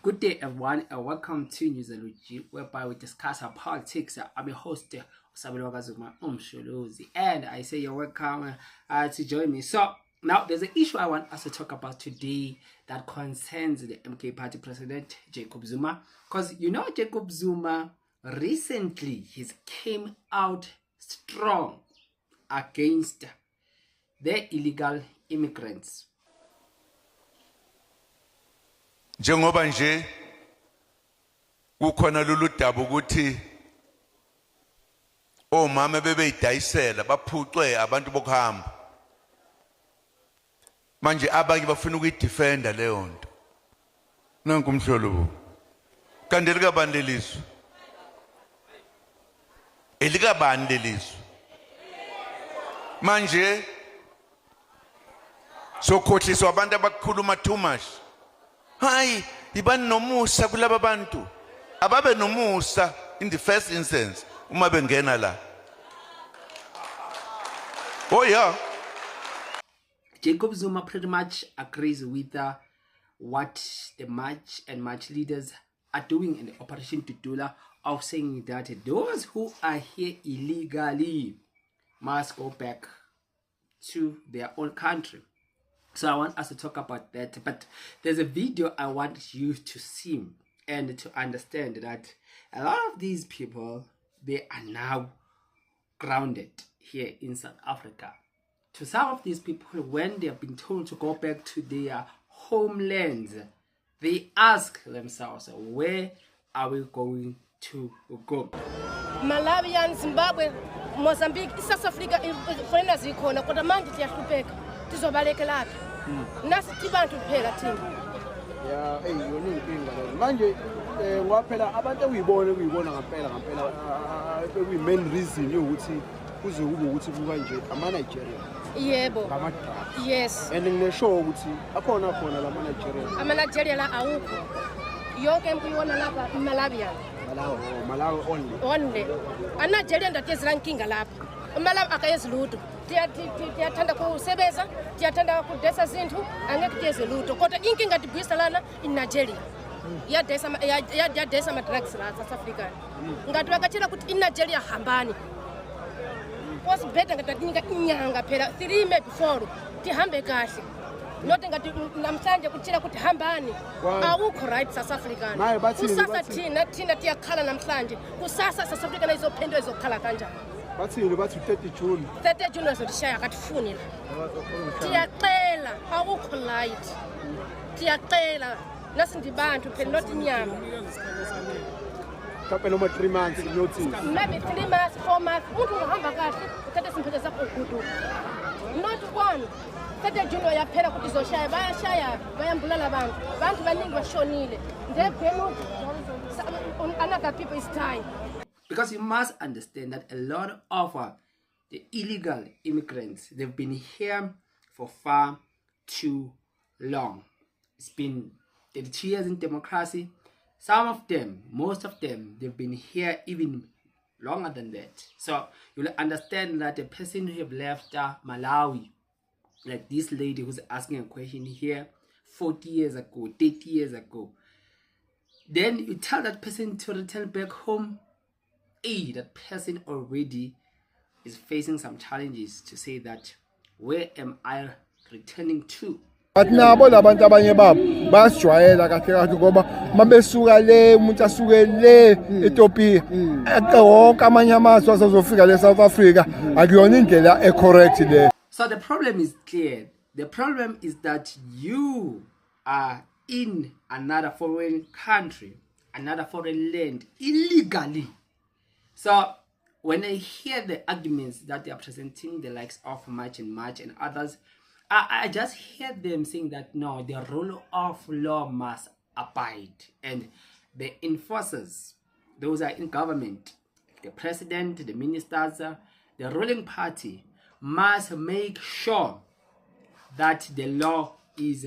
Good day, everyone, and welcome to News Luigi, whereby we discuss our politics. I'm your host, Osabelo Kazuma Umsholozi, and I say you're welcome to join me. So, now there's an issue I want us to talk about today that concerns the MK Party president, Jacob Zuma. Because you know, Jacob Zuma recently came out strong against the illegal immigrants. Njengoba nje kukhona lolu daba ukuthi omama bebeyidayisela baphucwe abantu bokuhamba manje abanye bafuna ukuyidefenda leyo nto nanku umhlolo kanti likabani leliso elikabani leliso manje sokhohliswa abantu abakhuluma too much. Hayi ibani nomusa kulaba bantu ababe nomusa in the first instance uma bengena la. Oh yeah, Jacob Zuma pretty much agrees with what the March leaders are doing in the Operation Tutula, of saying that those who are here illegally must go back to their own country. So I want us to talk about that, but there's a video I want you to see and to understand that a lot of these people, they are now grounded here in South Africa. To some of these people, when they have been told to go back to their homelands, they ask themselves, where are we going to go? Malawi and Zimbabwe, Mozambique, South Africa, foreigners zikhona kodwa manje siyahlupeka tizobalekela nasi bantu kuphela thina ya yona inkinga leyo manje ngaphela abantu ukuyibona ngampela kuyi main reason ukuthi kuze kube ukuthi kuba nje ama Nigeria yebo yes and ngineshow ukuthi akhona la Nigeria la awukho yonke empuyona lapha Malawi only Nigeria ndatezela inkinga lapha Malawi akayeziludo tiyathanda kusebenza tiyathanda kudesa izindlu angeke tiyeze lutho kodwa inkinga tibuyisa lana in Nigeria yadesa ama drugs la South Africa ngati vakatshela kuti in Nigeria hambani wasibhedda ngatinika inyanga phela 3 maybe 4 tihambe kahle not ngati namhlanje kutshela kuti hambani awukho right South African kusasa thina tiyakhala namhlanje kusasa South Africa izophendwa izokhala kanjani bathini bathi 30 June azodishaya akatifuni la tiyacela awukho light tiyacela nasindibantu phela not inyama kapena uma 3 months notice maybe 3 months 4 months umuntu uhamba kahle uthathe simphethe zakho gudu not one 30 June yaphela ukuthi izoshaya bayashaya bayambulala abantu baningi bashonile ndebhenu another people is dying. Because you must understand that a lot of the illegal immigrants, they've been here for far too long. It's been 32 years in democracy. Some of them, most of them, they've been here even longer than that. So you'll understand that a person who have left Malawi, like this lady who's asking a question here 40 years ago, 30 years ago, then you tell that person to return back home. That person already is facing some challenges to say that, where am I returning to? But nabo labantu abanye babo basijwayela kahle ngoba mabesuka le umuntu asuke le Ethiopia wonke amanye amazwe azozofika le South Africa akuyona indlela ecorrect le. So the problem is clear. The problem is that you are in another foreign country, another foreign land illegally. So when I hear the arguments that they are presenting, the likes of March and others, I just hear them saying that no, the rule of law must abide, and the enforcers, those are in government, the president, the ministers, the ruling party, must make sure that the law is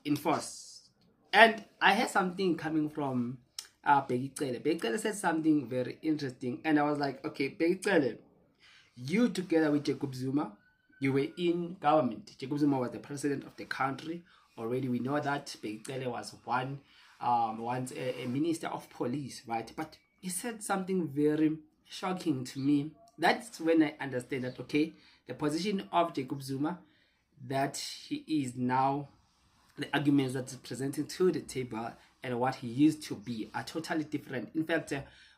enforced. And I heard something coming from Begicele said something very interesting, and I was like, okay, Begicele, you together with Jacob Zuma, you were in government. Jacob Zuma was the president of the country. Already we know that Begicele was one once a minister of police, right? But he said something very shocking to me. That's when I understand that, okay, the position of Jacob Zuma, that he is now, the arguments that he's presenting to the table and what he used to be are totally different. In fact,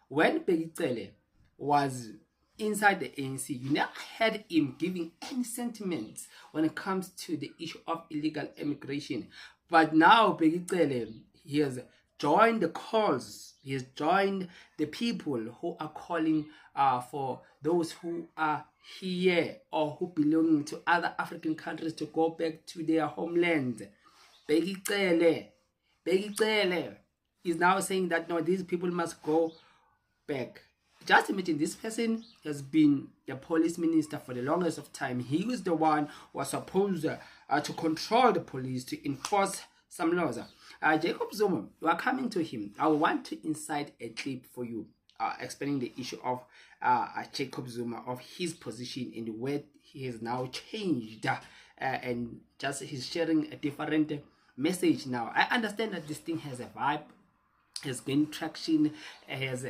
when Bheki Cele was inside the ANC, you never had him giving any sentiments when it comes to the issue of illegal immigration. But now Bheki Cele, he has joined the cause. He has joined the people who are calling for those who are here or who belong to other African countries to go back to their homeland. Bheki Cele is now saying that no, these people must go back. Just imagine, this person has been the police minister for the longest of time. He was the one who was supposed to control the police, to enforce some laws. Jacob Zuma, you are coming to him. I want to insert a clip for you explaining the issue of Jacob Zuma, of his position and where he has now changed, and just he's sharing a different message now. I understand that this thing has a vibe, has gained traction, has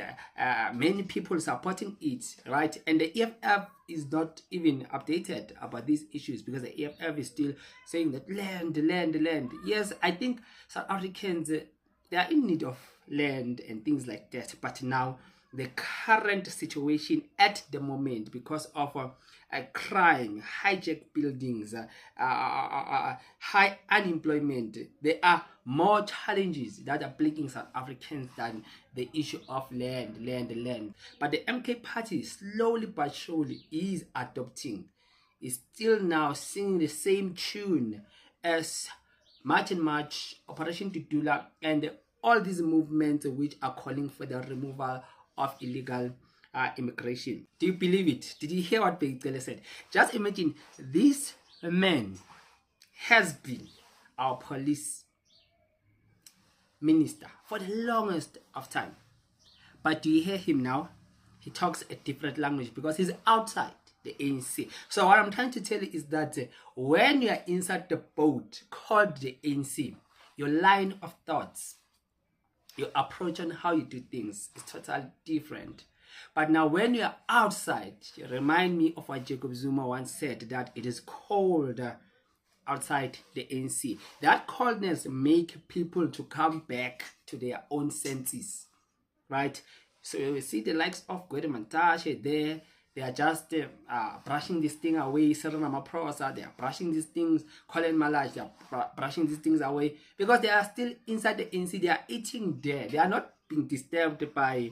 many people supporting it, right? And the EFF is not even updated about these issues, because the EFF is still saying that land. Yes, I think South Africans, they are in need of land and things like that. But now the current situation at the moment, because of crime, hijacked buildings, high unemployment, there are more challenges that are plaguing South Africans than the issue of land. But the MK party, slowly but surely, is still now singing the same tune as March and March, Operation Tutula, and all these movements which are calling for the removal of illegal immigration. Do you believe it? Did you hear what Bheki Cele said? Just imagine, this man has been our police minister for the longest of time. But do you hear him now? He talks a different language because he's outside the ANC. So what I'm trying to tell you is that when you are inside the boat called the ANC, your line of thoughts, your approach on how you do things is totally different. But now when you are outside, you remind me of what Jacob Zuma once said, that it is cold outside the ANC. That coldness make people to come back to their own senses, right? So you see the likes of Gwede Mantashe there, they are just brushing this thing away. Cyril Ramaphosa, they are brushing these things. Colin Malach, they are brushing these things away because they are still inside the ANC. They are eating there. They are not being disturbed by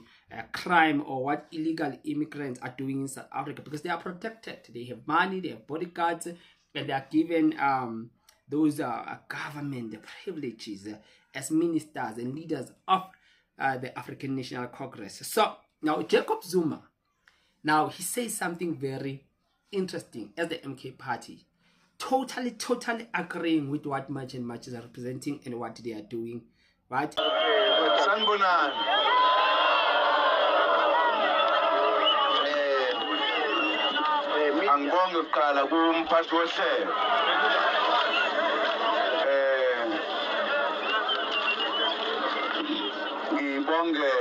crime or what illegal immigrants are doing in South Africa, because they are protected. They have money, they have bodyguards, and they are given those government privileges as ministers and leaders of the African National Congress. So now Jacob Zuma, now he says something very interesting as the MK party, totally agreeing with what March and March is representing and what they are doing, right? Sanibonani. Angibonge kuqala kumphathi wohlelo. Ngibonge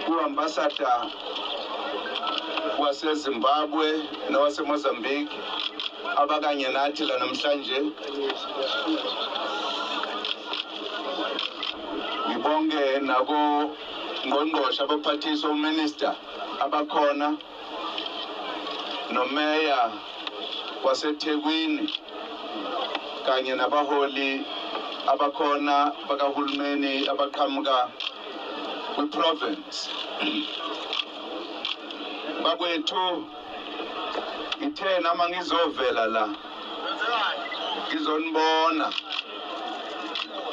ku-ambassador waseZimbabwe nowaseMozambique abakanye nathi la namhlanje. Ngibonge nabo ngqongqoshe abaphathisa uminister abakhona nomeya waseThekwini kanye nabaholi abakhona bakahulumeni abaqhamuka kwi-province. Bakwethu ngithe nama ngizovela la ngizonibona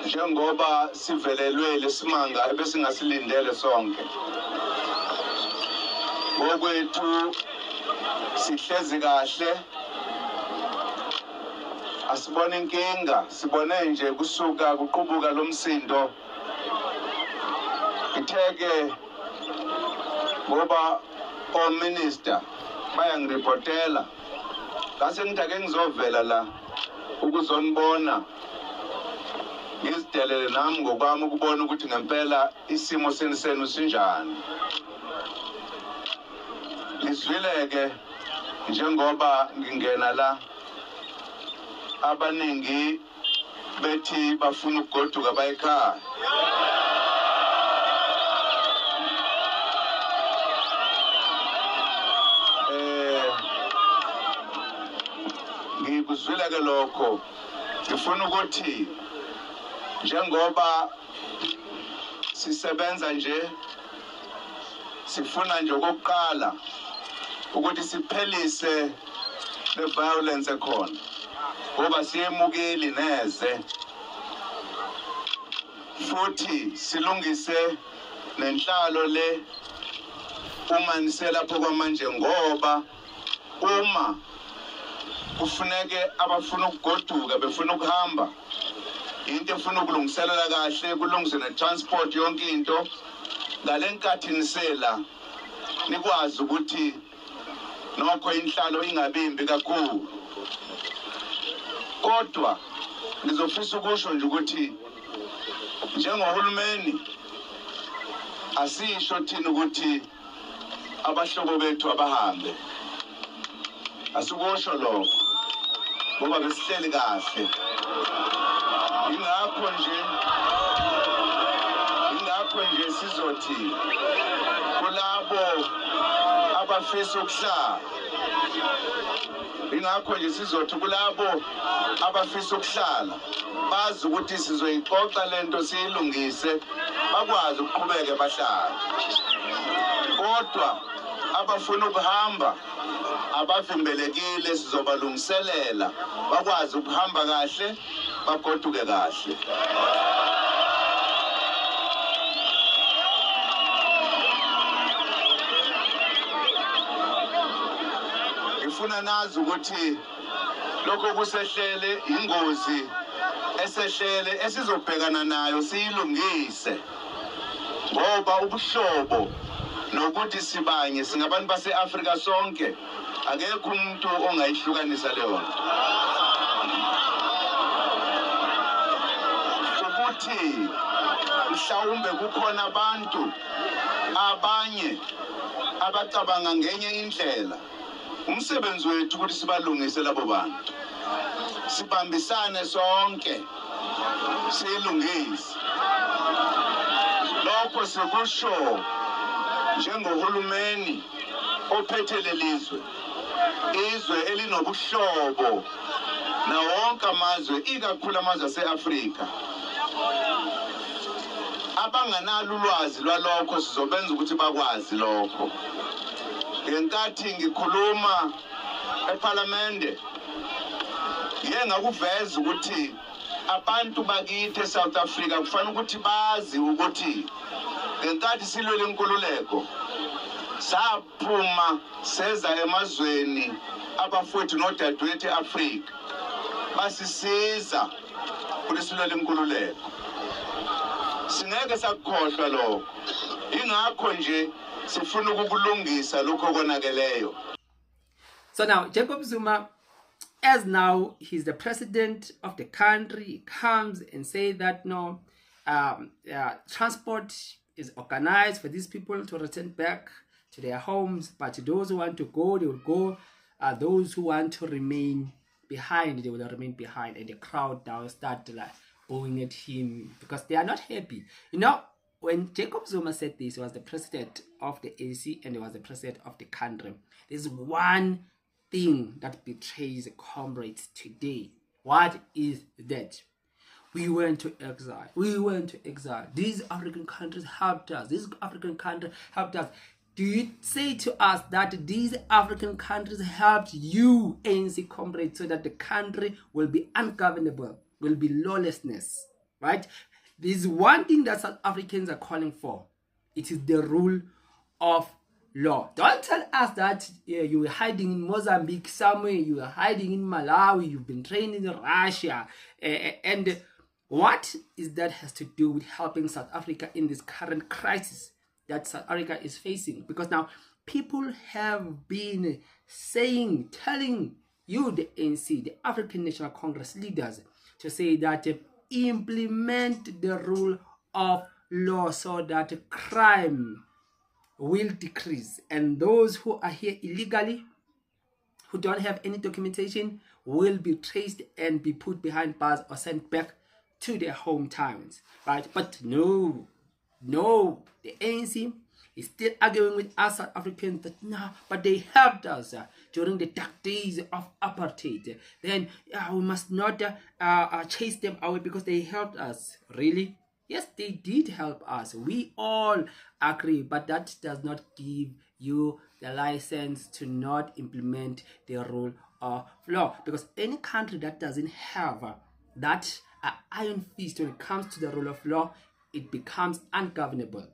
njengoba sivelelwe lesimanga ebesingasilindele sonke. Ngokwethu sihlezi kahle, asibone inkinga, sibone nje kusuka kuqubuka lomsindo. Ngitheke ngoba ominister bayangirepotela ngase ngithake ngizovela la ukuzonibona ngizidelele nami ngokwami ukubona ukuthi ngempela isimo senisenu sinjani. Ngizwileke njengoba ngingena la abaningi bethi bafuna ukugoduka bayikhaya. Ngikuzwileke lokho. Ngifuna ukuthi njengoba sisebenza nje sifuna nje ukuqala ukuthi siphelise le violence ekhona ngoba siyemukeli neze futhi silungise nenhlalo le uma niselapho kwamanje ngoba uma kufuneke abafuna ukugoduka befuna ukuhamba into efuna ukulungiselela kahle kulungiswe netransport yonke into ngalenkathi nisela nikwazi ukuthi nokho inhlalo ingabimbi kakhulu. Kodwa ngizofisa ukusho nje ukuthi njengohulumeni asisho thina ukuthi abahlobo bethu abahambe. Asikusho lokho ngoba besihleli kahle. Ingakho nje sizothi kulabo abafisa ukuhlala. Ingakho nje sizothi kulabo abafisa ukuhlala bazi ukuthi sizoyixoxa lento siyilungise bakwazi ukuqhubeka bahlala. Kodwa abafuna ukuhamba abavimbelekile sizobalungiselela bakwazi ukuhamba kahle bagoduke kahle. Ngifuna nazi ukuthi lokho kusehlele ingozi esehlele esizobhekana nayo siyilungise ngoba ubuhlobo nokuthi sibanye singabantu base-Afrika sonke akekho umuntu ongayihlukanisa leyo nto. Ukuthi mhlawumbe kukhona abantu abanye abacabanga ngenye indlela. Umsebenzi wethu ukuthi sibalungise labo bantu. Sibambisane sonke siyilungise. Lokho sikusho njengohulumeni ophethe lelizwe. Izwe elinobuhlobo na wonke amazwe ikakhulu amazwe ase-Afrika. Abanganalo ulwazi lwalokho sizobenza ukuthi bakwazi lokho. Ngenkathi ngikhuluma eParliament ngeke ngakuveza ukuthi abantu bakithi eSouth Africa kufanele ukuthi bazi ukuthi ngenkathi silwela inkululeko saphuma seza emazweni abafowethu nodadewethu eAfrika basisiza ukuthi silwela inkululeko. Singeke sakukhohlwa lokho. Ingakho nje sifuna ukukulungisa lokho konakeleyo. So now Jacob Zuma, as now he's the president of the country, he comes and say that no, transport is organized for these people to return back to their homes, but those who want to go, they will go. Those who want to remain behind, they will remain behind, and the crowd now start like booing at him because they are not happy. You know, when Jacob Zuma said this, he was the president of the ANC and he was the president of the country. There's one thing that betrays comrades today. What is that? We went to exile. We went to exile. These African countries helped us. These African countries helped us. Do you say to us that these African countries helped you, ANC comrades, so that the country will be ungovernable, will be lawlessness, right? There's one thing that South Africans are calling for. It is the rule of law. Don't tell us that you were hiding in Mozambique somewhere, you were hiding in Malawi, you've been training in Russia. And what is that has to do with helping South Africa in this current crisis that South Africa is facing? Because now people have been telling you, the ANC, the African National Congress leaders, to say that implement the rule of law so that crime will decrease, and those who are here illegally, who don't have any documentation, will be traced and be put behind bars or sent back to their hometowns, right? But no, the ANC is still arguing with us South Africans that no, but they helped us during the dark days of apartheid. Then we must not chase them away because they helped us. Really? Yes, they did help us. We all agree, but that does not give you the license to not implement the rule of law, because any country that doesn't have that iron fist when it comes to the rule of law, it becomes ungovernable.